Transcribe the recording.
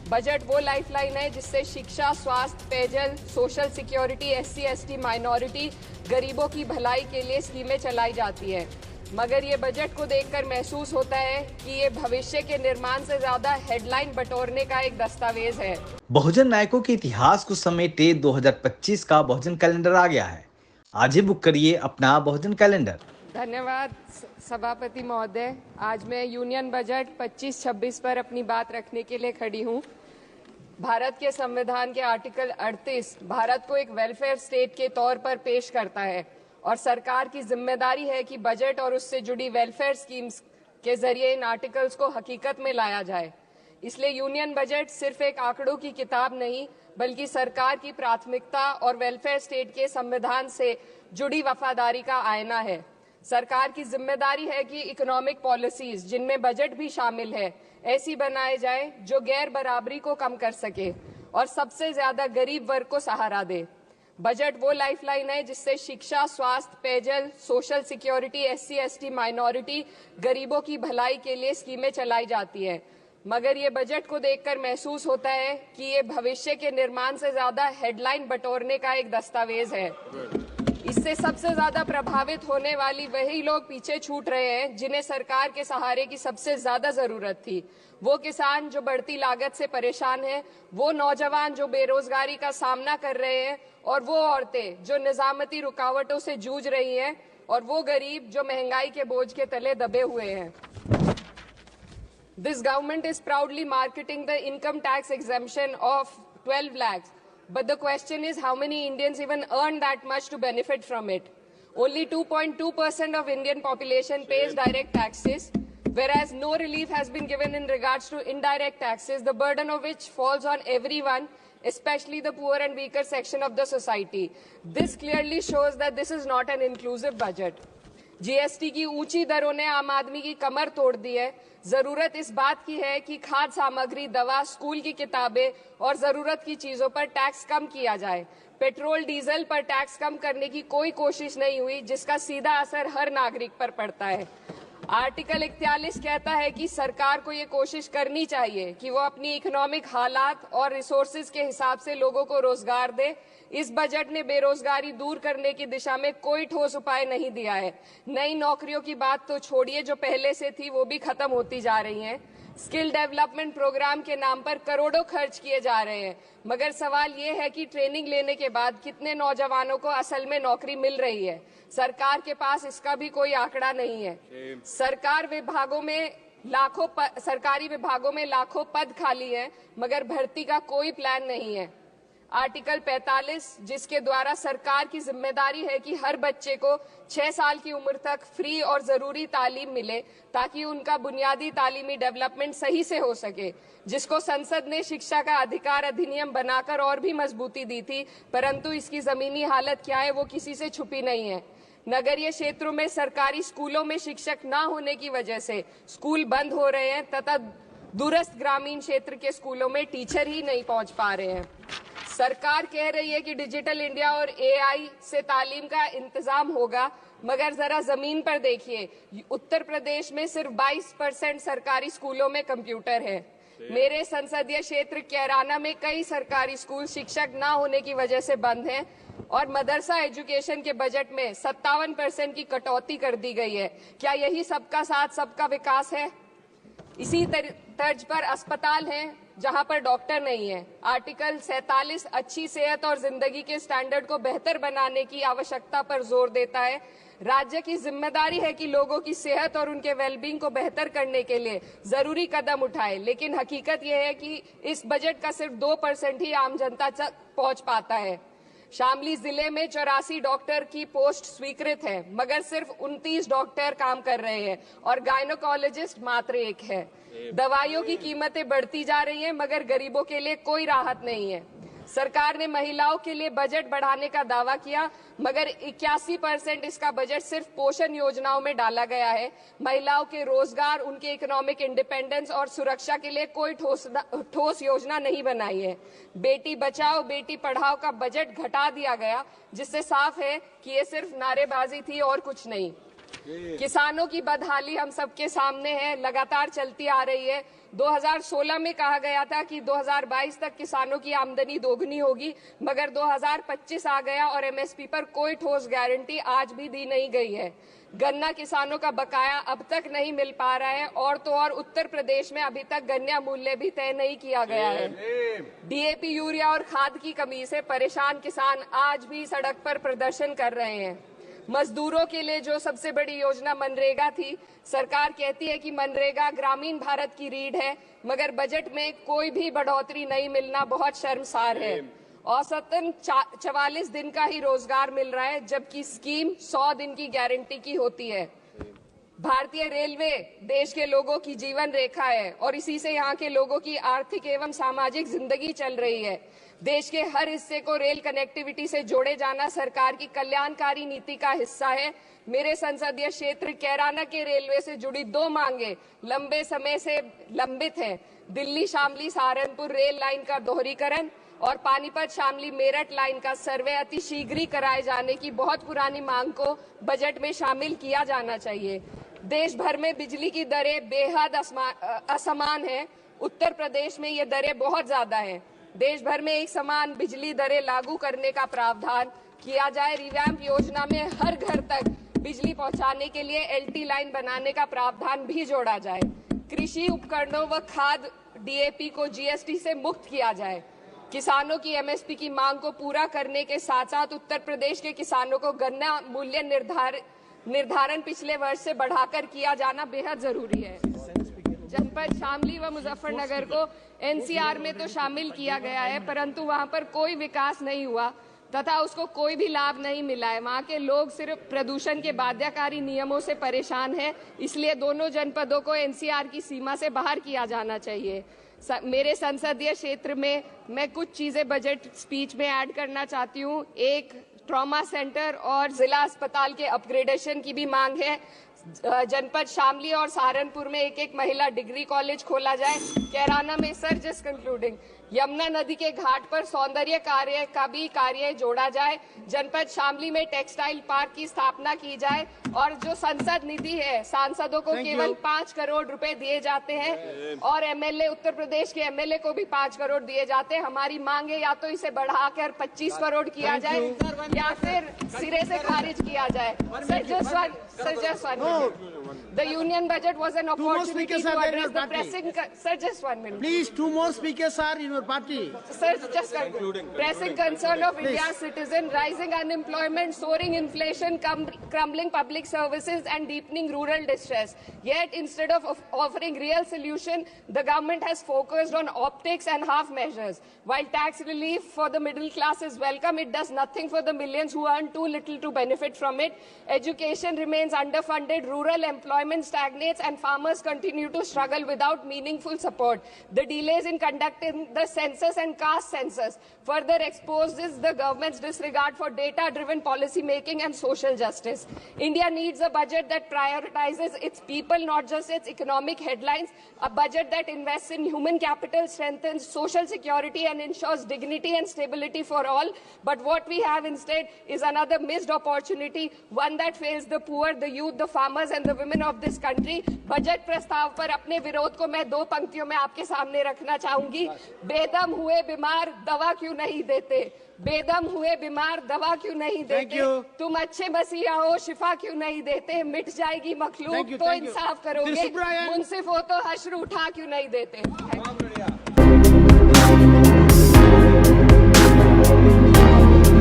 Budget वो lifeline है जिससे शिक्षा, स्वास्थ्य, पेयजल, social security, SC, ST, minority, गरीबों की भलाई के लिए स्कीमें चलाई जाती है। मगर ये बजट को देखकर महसूस होता है कि ये भविष्य के निर्माण से ज्यादा हेडलाइन बटोरने का एक दस्तावेज है। बहुजन नायकों के इतिहास को समेटे 2025 का बहुजन कैलेंडर आ गया है। आज ही बुक करिए अपना बहुजन कैलेंडर। धन्यवाद सभापति महोदय। आज मैं यूनियन बजट 25-26 पर अपनी बात रखने के लिए खड़ी हूँ। भारत के संविधान के आर्टिकल 38 भारत को एक वेलफेयर स्टेट के तौर पर पेश करता है और सरकार की जिम्मेदारी है कि बजट और उससे जुड़ी वेलफेयर स्कीम्स के जरिए इन आर्टिकल्स को हकीकत में लाया जाए। इसलिए यूनियन बजट सिर्फ एक आंकड़ों की किताब नहीं, बल्कि सरकार की प्राथमिकता और वेलफेयर स्टेट के संविधान से जुड़ी वफादारी का आईना है। सरकार की जिम्मेदारी है कि इकोनॉमिक पॉलिसीज, जिनमें बजट भी शामिल है, ऐसी बनाए जाए जो गैर बराबरी को कम कर सके और सबसे ज्यादा गरीब वर्ग को सहारा दे। बजट वो लाइफलाइन है जिससे शिक्षा, स्वास्थ्य, पेयजल, social security, SC, ST, minority, गरीबों की भलाई के लिए स्कीमें चलाई जाती है। मगर ये बजट को देखकर महसूस होता है कि ये भविष्य के निर्माण से ज्यादा हेडलाइन बटोरने का एक दस्तावेज है। इससे सबसे ज्यादा प्रभावित होने वाली वही लोग पीछे छूट रहे हैं जिन्हें सरकार के सहारे की सबसे ज्यादा जरूरत थी। वो किसान जो बढ़ती लागत से परेशान हैं, वो नौजवान जो बेरोजगारी का सामना कर रहे हैं, और वो औरतें जो निजामती रुकावटों से जूझ रही हैं, और वो गरीब जो महंगाई के बोझ के तले दबे हुए हैं। This government is proudly marketing the income tax exemption of 12 lakhs. But the question is, how many Indians even earn that much to benefit from it? Only 2.2% of Indian population pays direct taxes, whereas no relief has been given in regards to indirect taxes, the burden of which falls on everyone, especially the poor and weaker section of the society. This clearly shows that this is not an inclusive budget. GST की ऊंची दरों ने आम आदमी की कमर तोड़ दी है। जरूरत इस बात की है कि खाद्य सामग्री, दवा, स्कूल की किताबें और जरूरत की चीजों पर टैक्स कम किया जाए। पेट्रोल, डीजल पर टैक्स कम करने की कोई कोशिश नहीं हुई, जिसका सीधा असर हर नागरिक पर पड़ता है। आर्टिकल 41 कहता है कि सरकार को ये कोशिश करनी चाहिए कि वो अपनी इकोनॉमिक हालात और रिसोर्सेज के हिसाब से लोगों को रोजगार दे। इस बजट ने बेरोजगारी दूर करने की दिशा में कोई ठोस उपाय नहीं दिया है। नई नौकरियों की बात तो छोड़िए, जो पहले से थी वो भी खत्म होती जा रही हैं। स्किल डेवलपमेंट प्रोग्राम के नाम पर करोड़ों खर्च किए जा रहे हैं, मगर सवाल ये है कि ट्रेनिंग लेने के बाद कितने नौजवानों को असल में नौकरी मिल रही है। सरकार के पास इसका भी कोई आंकड़ा नहीं है। सरकारी विभागों में लाखों पद खाली हैं, मगर भर्ती का कोई प्लान नहीं है। आर्टिकल 45, जिसके द्वारा सरकार की जिम्मेदारी है कि हर बच्चे को 6 साल की उम्र तक फ्री और जरूरी तालीम मिले ताकि उनका बुनियादी तालीमी डेवलपमेंट सही से हो सके, जिसको संसद ने शिक्षा का अधिकार अधिनियम बनाकर और भी मजबूती दी थी, परंतु इसकी जमीनी हालत क्या है वो किसी से छुपी नहीं है। नगरीय क्षेत्रों में सरकारी स्कूलों में शिक्षक न होने की वजह से स्कूल बंद हो रहे हैं तथा दूरस्थ ग्रामीण क्षेत्र के स्कूलों में टीचर ही नहीं पहुंच पा रहे हैं। सरकार कह रही है कि डिजिटल इंडिया और एआई से तालीम का इंतजाम होगा, मगर जरा जमीन पर देखिए, उत्तर प्रदेश में सिर्फ 22% सरकारी स्कूलों में कंप्यूटर है। मेरे संसदीय क्षेत्र कैराना में कई सरकारी स्कूल शिक्षक न होने की वजह से बंद हैं और मदरसा एजुकेशन के बजट में 57% की कटौती कर दी गई है। क्या यही सबका साथ सबका विकास है? इसी तर्ज पर अस्पताल हैं जहां पर डॉक्टर नहीं है। आर्टिकल 47 अच्छी सेहत और जिंदगी के स्टैंडर्ड को बेहतर बनाने की आवश्यकता पर जोर देता है। राज्य की जिम्मेदारी है कि लोगों की सेहत और उनके वेलबींग को बेहतर करने के लिए जरूरी कदम उठाए, लेकिन हकीकत यह है कि इस बजट का सिर्फ 2% ही आम जनता तक पहुंच पाता है। शामली जिले में 84 डॉक्टर की पोस्ट स्वीकृत है, मगर सिर्फ 29 डॉक्टर काम कर रहे हैं और गायनोकोलॉजिस्ट मात्र 1 है। दवाइयों की कीमतें बढ़ती जा रही हैं, मगर गरीबों के लिए कोई राहत नहीं है। सरकार ने महिलाओं के लिए बजट बढ़ाने का दावा किया, मगर 81% इसका बजट सिर्फ पोषण योजनाओं में डाला गया है। महिलाओं के रोजगार, उनके इकोनॉमिक इंडिपेंडेंस और सुरक्षा के लिए कोई ठोस योजना नहीं बनाई है। बेटी बचाओ बेटी पढ़ाओ का बजट घटा दिया गया, जिससे साफ है कि ये सिर्फ नारेबाजी थी और कुछ नहीं। किसानों की बदहाली हम सबके सामने है, लगातार चलती आ रही है। 2016 में कहा गया था कि 2022 तक किसानों की आमदनी दोगुनी होगी, मगर 2025 आ गया और एमएसपी पर कोई ठोस गारंटी आज भी दी नहीं गई है। गन्ना किसानों का बकाया अब तक नहीं मिल पा रहा है, और तो और उत्तर प्रदेश में अभी तक गन्ना मूल्य भी तय नहीं किया गया है। डीएपी, यूरिया और खाद की कमी से परेशान किसान आज भी सड़क पर प्रदर्शन कर रहे हैं। मजदूरों के लिए जो सबसे बड़ी योजना मनरेगा थी, सरकार कहती है कि मनरेगा ग्रामीण भारत की रीढ़ है, मगर बजट में कोई भी बढ़ोतरी नहीं मिलना बहुत शर्मसार है। औसतन 44 दिन का ही रोजगार मिल रहा है, जबकि स्कीम 100 दिन की गारंटी की होती है। भारतीय रेलवे देश के लोगों की जीवन रेखा है और इसी से यहाँ के लोगों की आर्थिक एवं सामाजिक जिंदगी चल रही है। देश के हर हिस्से को रेल कनेक्टिविटी से जोड़े जाना सरकार की कल्याणकारी नीति का हिस्सा है। मेरे संसदीय क्षेत्र कैराना के रेलवे से जुड़ी 2 मांगे लंबे समय से लंबित हैं। दिल्ली शामली सहारनपुर रेल लाइन का दोहरीकरण और पानीपत शामली मेरठ लाइन का सर्वे अति शीघ्र ही कराए जाने की बहुत पुरानी मांग को बजट में शामिल किया जाना चाहिए। देश भर में बिजली की दरें बेहद असमान हैं। उत्तर प्रदेश में ये दरें बहुत ज्यादा हैं। देश भर में एक समान बिजली दरें लागू करने का प्रावधान किया जाए। रिवैम्प योजना में हर घर तक बिजली पहुंचाने के लिए एलटी लाइन बनाने का प्रावधान भी जोड़ा जाए। कृषि उपकरणों व खाद डीएपी को जीएसटी से मुक्त किया जाए। किसानों की एमएसपी की मांग को पूरा करने के साथ साथ उत्तर प्रदेश के किसानों को गन्ना मूल्य निर्धारण पिछले वर्ष से बढ़ाकर किया जाना बेहद जरूरी है। जनपद शामली व मुजफ्फरनगर को एनसीआर में तो शामिल किया गया है, परंतु वहां पर कोई विकास नहीं हुआ तथा उसको कोई भी लाभ नहीं मिला है। वहां के लोग सिर्फ प्रदूषण के बाध्यकारी नियमों से परेशान हैं, इसलिए दोनों जनपदों को एनसीआर की सीमा से बाहर किया जाना चाहिए। मेरे संसदीय क्षेत्र में मैं कुछ चीजें बजट स्पीच में ऐड करना चाहती हूँ। एक, ट्रॉमा सेंटर और जिला अस्पताल के अपग्रेडेशन की भी मांग है। जनपद शामली और सहारनपुर में एक महिला डिग्री कॉलेज खोला जाए। कैराना में जस्ट कंक्लूडिंग, यमुना नदी के घाट पर सौंदर्य कार्य का भी कार्य जोड़ा जाए। जनपद शामली में टेक्सटाइल पार्क की स्थापना की जाए और जो संसद निधि है, सांसदों को केवल 5 करोड़ रुपए दिए जाते हैं और एमएलए, उत्तर प्रदेश के एमएलए को भी 5 करोड़ दिए जाते हैं। हमारी मांग है या तो इसे बढ़ाकर 25 करोड़ किया जाए या फिर सिरे से खारिज किया जाए। Sir, just one minute. The union budget was an opportunity to address the pressing... Sir, just 1 minute. Please, 2 more speakers are in your party. Sir, just concluding. Pressing concern of India's citizen, rising unemployment, soaring inflation, crumbling public services and deepening rural distress. Yet, instead of offering real solution, the government has focused on optics and half measures. While tax relief for the middle class is welcome, it does nothing for the millions who earn too little to benefit from it. Education remains underfunded, rural employment stagnates, and farmers continue to struggle without meaningful support. The delays in conducting the census and caste census further exposes the government's disregard for data-driven policy making and social justice. India needs a budget that prioritizes its people, not just its economic headlines, a budget that invests in human capital, strengthens social security, and ensures dignity and stability for all. But what we have instead is another missed opportunity, one that fails the poor, the youth, the farmers and the women of this country. Budget प्रस्ताव पर अपने विरोध को मैं 2 पंक्तियों में आपके सामने रखना चाहूंगी। बेदम हुए बीमार दवा क्यों नहीं देते? बेदम हुए बीमार दवा क्यों नहीं देते? तुम अच्छे मसीहा हो, शिफा क्यों नहीं देते? मिट जाएगी मखलूक तो इंसाफ करोगे, मुंसिफ हो तो हश्र उठा क्यों नहीं देते?